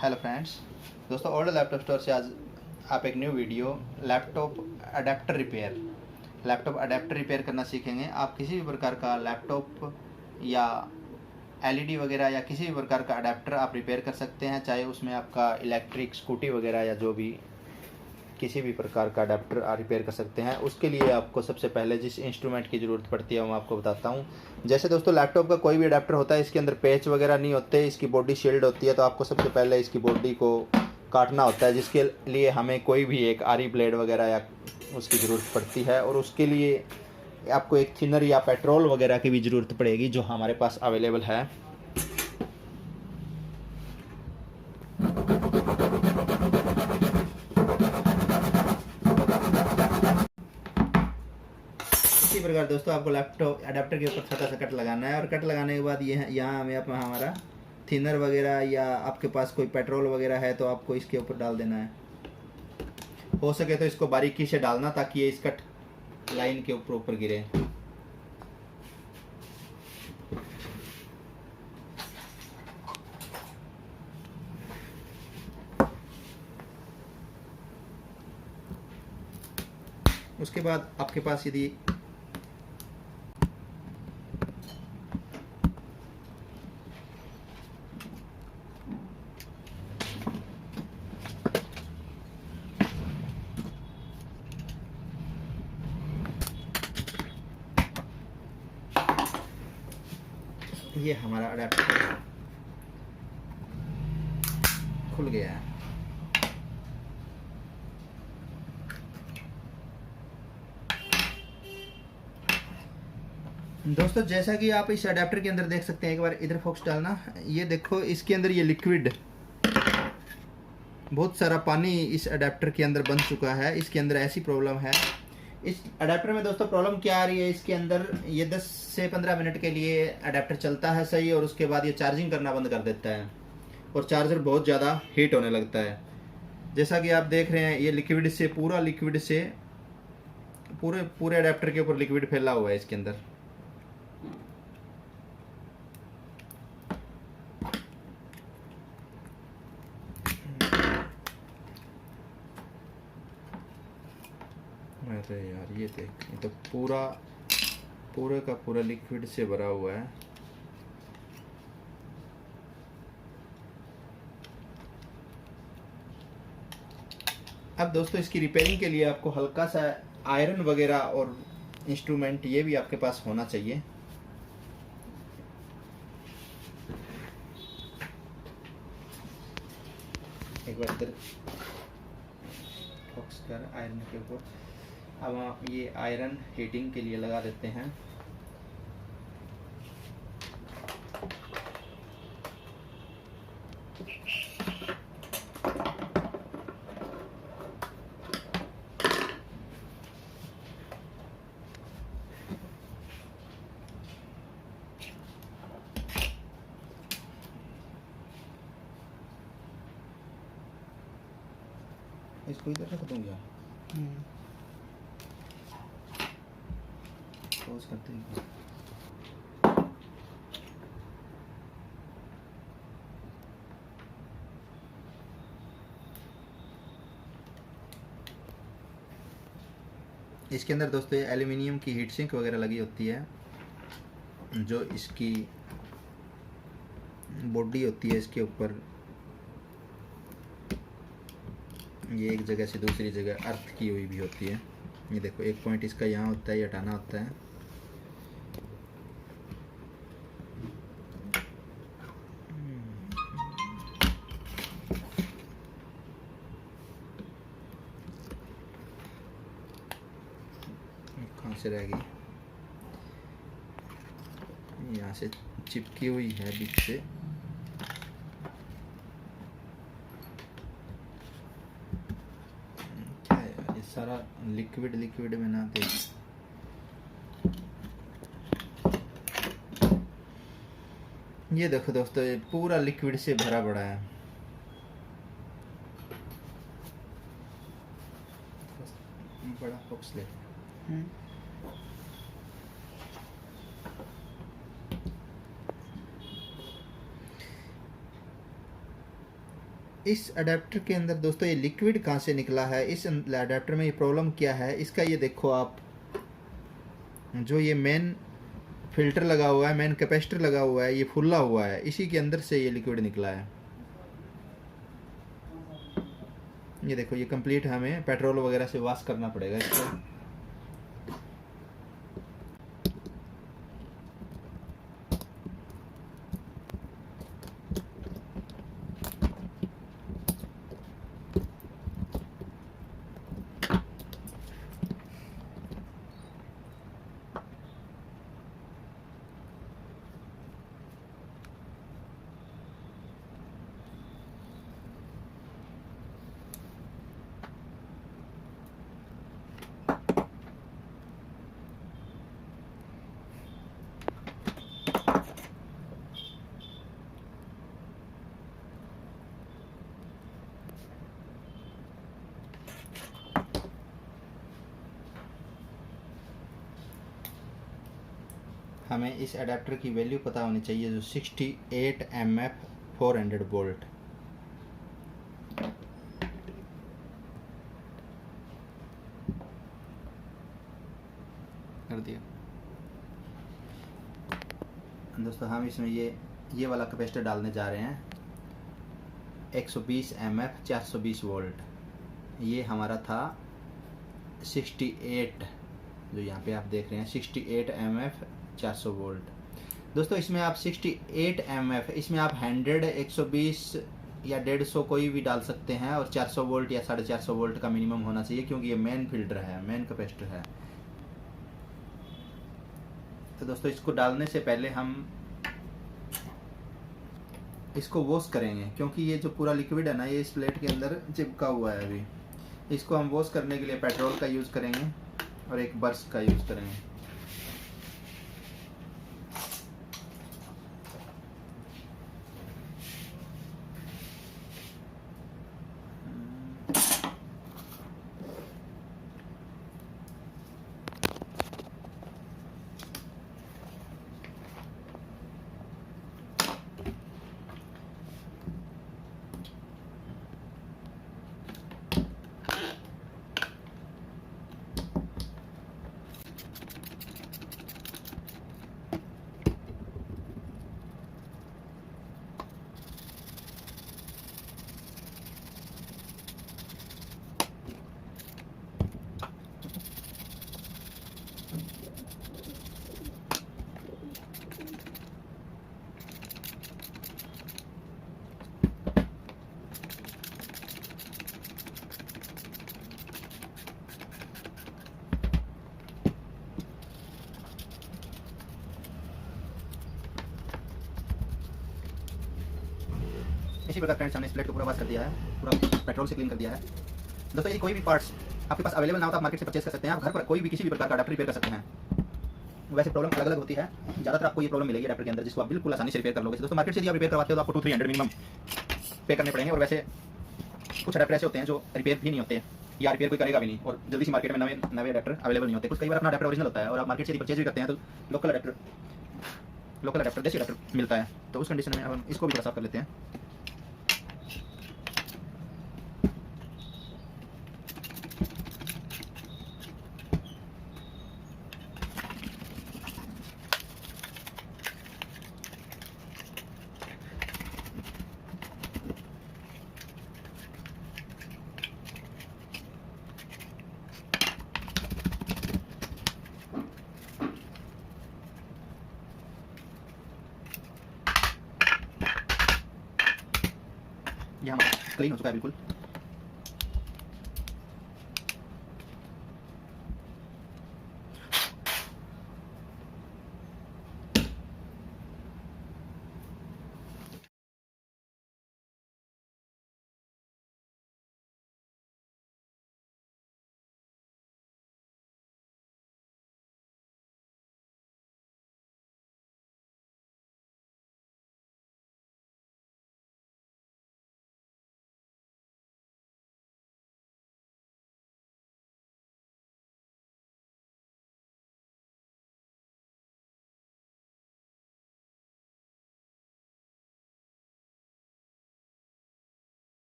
Hello friends, दोस्तों old laptop store से आज आप एक new video laptop adapter repair करना सीखेंगे। आप किसी भी प्रकार का लैपटॉप या एलईडी वगैरह या किसी भी प्रकार का अडेप्टर आप रिपेयर कर सकते हैं, चाहे उसमें आपका इलेक्ट्रिक स्कूटी वगैरह या जो भी किसी भी प्रकार का अडेप्टर आप रिपेयर कर सकते हैं। उसके लिए आपको सबसे पहले जिस इंस्ट्रूमेंट की ज़रूरत पड़ती है वो मैं आपको बताता हूँ। जैसे दोस्तों लैपटॉप का कोई भी अडेप्टर होता है, इसके अंदर पैच वगैरह नहीं होते, इसकी बॉडी शील्ड होती है। तो आपको सबसे पहले इसकी बॉडी को काटना होता है, जिसके लिए हमें कोई भी एक आरी ब्लेड वगैरह या उसकी ज़रूरत पड़ती है। और उसके लिए आपको एक थिनर या पेट्रोल वगैरह की भी ज़रूरत पड़ेगी, जो हमारे पास अवेलेबल है। इसी प्रकार दोस्तों आपको लैपटॉप अडेप्टर के ऊपर छोटा सा कट लगाना है, और कट लगाने के बाद ये यहाँ हमें हमारा थिनर वगैरह या आपके पास कोई पेट्रोल वगैरह है तो आपको इसके ऊपर डाल देना है। हो सके तो इसको बारीकी से डालना ताकि ये इस कट लाइन के ऊपर गिरे। उसके बाद आपके पास यदि ये हमारा अडेप्टर खुल गया है। दोस्तों जैसा कि आप इस अडेप्टर के अंदर देख सकते हैं, एक बार इधर फोकस डालना, ये देखो इसके अंदर ये लिक्विड, बहुत सारा पानी इस अडेप्टर के अंदर बन चुका है। इसके अंदर ऐसी प्रॉब्लम है इस अडेप्टर में। दोस्तों प्रॉब्लम क्या आ रही है, इसके अंदर ये 10 से 15 मिनट के लिए अडेप्टर चलता है सही, और उसके बाद ये चार्जिंग करना बंद कर देता है और चार्जर बहुत ज़्यादा हीट होने लगता है। जैसा कि आप देख रहे हैं, ये लिक्विड से पूरे अडेप्टर के ऊपर लिक्विड फैला हुआ है इसके अंदर। अरे यार ये देख, ये तो पूरे का पूरा लिक्विड से भरा हुआ है। अब दोस्तों इसकी रिपेयरिंग के लिए आपको हल्का सा आयरन वगैरह और इंस्ट्रूमेंट ये भी आपके पास होना चाहिए। एक बार इधर फोकस कर आयरन के ऊपर। अब आप ये आयरन हीटिंग के लिए लगा देते हैं। इसको इधर रख दूंगा, पॉज करते हैं। इसके अंदर दोस्तों एल्यूमिनियम की हीट सिंक वगैरह लगी होती है, जो इसकी बॉडी होती है इसके ऊपर ये एक जगह से दूसरी जगह अर्थ की हुई भी होती है। ये देखो एक पॉइंट इसका यहाँ होता है, ये हटाना होता है। कहाँ से रह गई, यहाँ से चिपकी हुई है बीच से। सारा लिक्विड में ना दे। ये देखो दोस्तों, ये पूरा लिक्विड से भरा पड़ा है। बड़ा फोकस ले। इस अडेप्टर के अंदर दोस्तों ये लिक्विड कहाँ से निकला है, इस अडेप्टर में ये प्रॉब्लम क्या है, इसका ये देखो आप, जो ये मेन फिल्टर लगा हुआ है, मेन कैपेसिटर लगा हुआ है, ये फुला हुआ है, इसी के अंदर से ये लिक्विड निकला है। ये देखो, ये कंप्लीट हमें पेट्रोल वगैरह से वॉश करना पड़ेगा इसको। हमें इस अडेप्टर की वैल्यू पता होनी चाहिए, जो 68 MF 400 वोल्ट। कर दिया दोस्तों। हम इसमें ये वाला कैपेसिटर डालने जा रहे हैं, 120 MF 420 वोल्ट। ये हमारा था 68, जो यहाँ पे आप देख रहे हैं 68 MF 400 वोल्ट। दोस्तों इसमें आप 68 MF, इसमें आप 100, 120 या 150 कोई भी डाल सकते हैं, और 400 वोल्ट या 450 वोल्ट का मिनिमम होना चाहिए, क्योंकि ये मेन फिल्टर है, मेन कैपेसिटर है। तो दोस्तों इसको डालने से पहले हम इसको वॉश करेंगे, क्योंकि ये जो पूरा लिक्विड है ना, ये इस प्लेट के अंदर चिपका हुआ है। अभी इसको हम वॉश करने के लिए पेट्रोल का यूज़ करेंगे और एक ब्रश का यूज़ करेंगे। इसी प्रकार फ्रेंड्स हमने इस प्लेट को पूरा वॉश कर दिया है, पूरा पेट्रोल से क्लीन कर दिया है। दोस्तों ये कोई भी पार्ट्स आपके पास अवेलेबल ना हो तो आप मार्केट से परचेस कर सकते हैं। आप घर पर कोई भी किसी भी प्रकार का अडेप्टर रिपेयर कर सकते हैं। वैसे प्रॉब्लम अलग अलग होती है, ज़्यादातर आपको ये प्रॉब्लम मिलेगी अडेप्टर के अंदर, जिसको आप बिल्कुल आसानी से रिपेयर कर लोगे। दोस्तों मार्केट से यदि आप रिपेयर करवाते हो तो आपको 200-300 मिनिमम पे करने पड़ेंगे। और वैसे कुछ अडेप्टर ऐसे होते हैं जो रिपेयर भी नहीं होते, या रिपेयर कोई करेगा भी नहीं, और जल्दी से मार्केट में नए अडेप्टर अवेलेबल नहीं होते। कुछ कई बार अपना अडेप्टर ओरिजिनल होता है और आप मार्केट से परचेज भी करते हैं तो लोकल अडेप्टर देसी अडेप्टर मिलता है। तो उस कंडीशन में हम इसको भी थोड़ा साफ कर लेते हैं। ये हमारा क्लीन हो चुका है बिल्कुल।